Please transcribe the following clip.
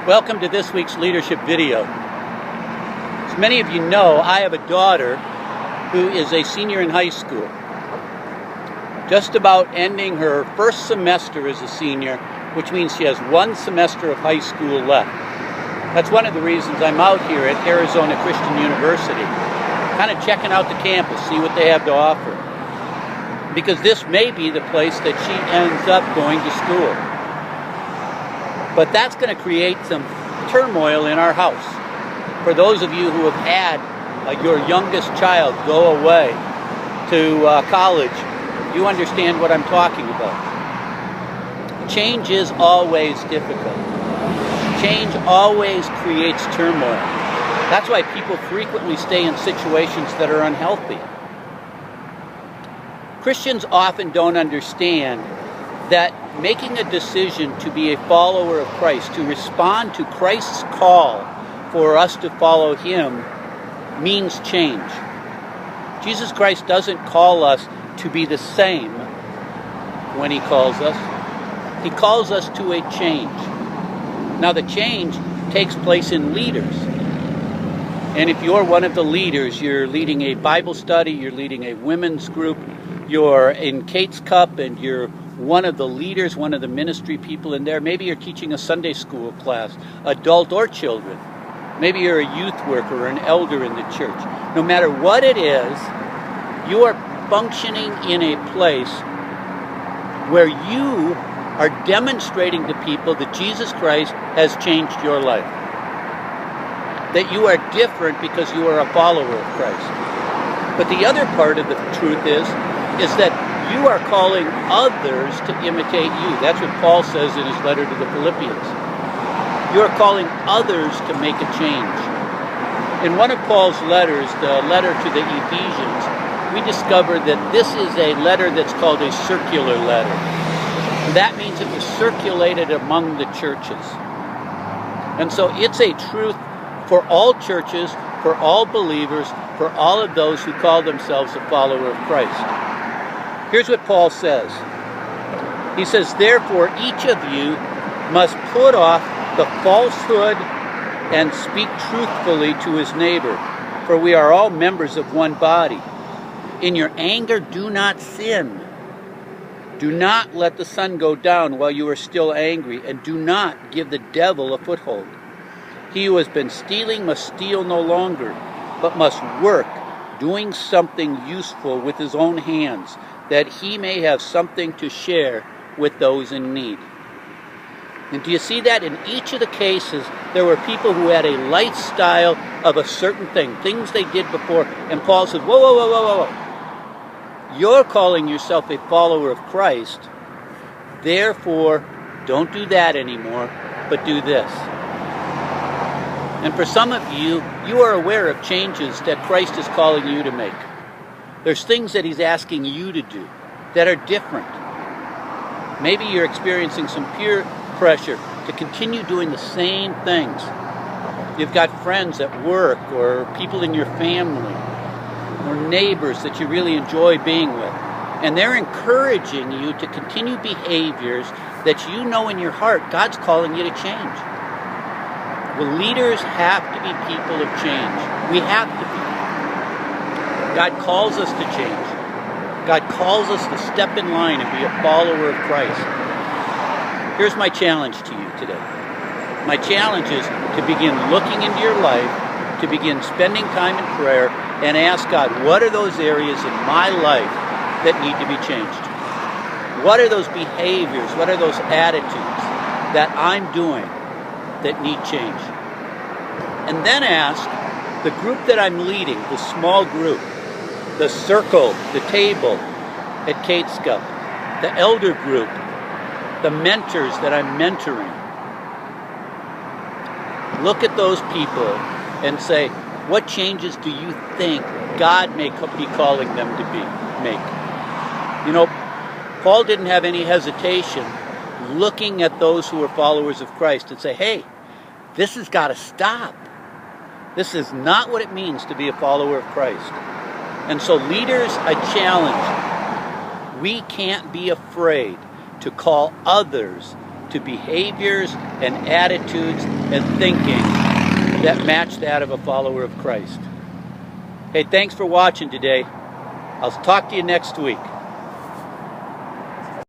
Welcome to this week's leadership video. As many of you know, I have a daughter who is a senior in high school, just about ending her first semester as a senior, which means she has one semester of high school left. That's one of the reasons I'm out here at Arizona Christian University, kind of checking out the campus, see what they have to offer. Because this may be the place that she ends up going to school. But that's going to create some turmoil in our house. For those of you who have had your youngest child go away to college, you understand what I'm talking about. Change is always difficult. Change always creates turmoil. That's why people frequently stay in situations that are unhealthy. Christians often don't understand that making a decision to be a follower of Christ, to respond to Christ's call for us to follow Him, means change. Jesus Christ doesn't call us to be the same when He calls us. He calls us to a change. Now the change takes place in leaders. And if you're one of the leaders, you're leading a Bible study, you're leading a women's group, you're in Kate's Cup and you're one of the leaders, one of the ministry people in there. Maybe you're teaching a Sunday school class, adult or children. Maybe you're a youth worker or an elder in the church. No matter what it is, you are functioning in a place where you are demonstrating to people that Jesus Christ has changed your life. That you are different because you are a follower of Christ. But the other part of the truth is that you are calling others to imitate you. That's what Paul says in his letter to the Philippians. You are calling others to make a change. In one of Paul's letters, the letter to the Ephesians, we discovered that this is a letter that's called a circular letter. That means it was circulated among the churches. And so it's a truth for all churches, for all believers, for all of those who call themselves a follower of Christ. Here's what Paul says. He says, "Therefore each of you must put off the falsehood and speak truthfully to his neighbor, for we are all members of one body. In your anger do not sin. Do not let the sun go down while you are still angry, and do not give the devil a foothold. He who has been stealing must steal no longer, but must work, doing something useful with his own hands, that he may have something to share with those in need." And do you see that? In each of the cases, there were people who had a lifestyle of a certain thing, things they did before. And Paul said, whoa, whoa, whoa, whoa, whoa. You're calling yourself a follower of Christ. Therefore, don't do that anymore, but do this. And for some of you, you are aware of changes that Christ is calling you to make. There's things that He's asking you to do that are different. Maybe you're experiencing some peer pressure to continue doing the same things. You've got friends at work or people in your family or neighbors that you really enjoy being with. And they're encouraging you to continue behaviors that you know in your heart God's calling you to change. Well, leaders have to be people of change. We have to be. God calls us to change. God calls us to step in line and be a follower of Christ. Here's my challenge to you today. My challenge is to begin looking into your life, to begin spending time in prayer, and ask God, what are those areas in my life that need to be changed? What are those behaviors, what are those attitudes that I'm doing that need change? And then ask the group that I'm leading, the small group, the circle, the table at Kate's Cup, the elder group, the mentors that I'm mentoring. Look at those people and say, what changes do you think God may be calling them to make? You know, Paul didn't have any hesitation looking at those who are followers of Christ and say, hey, this has got to stop. This is not what it means to be a follower of Christ. And so leaders, I challenge, we can't be afraid to call others to behaviors and attitudes and thinking that match that of a follower of Christ. Hey, thanks for watching today. I'll talk to you next week.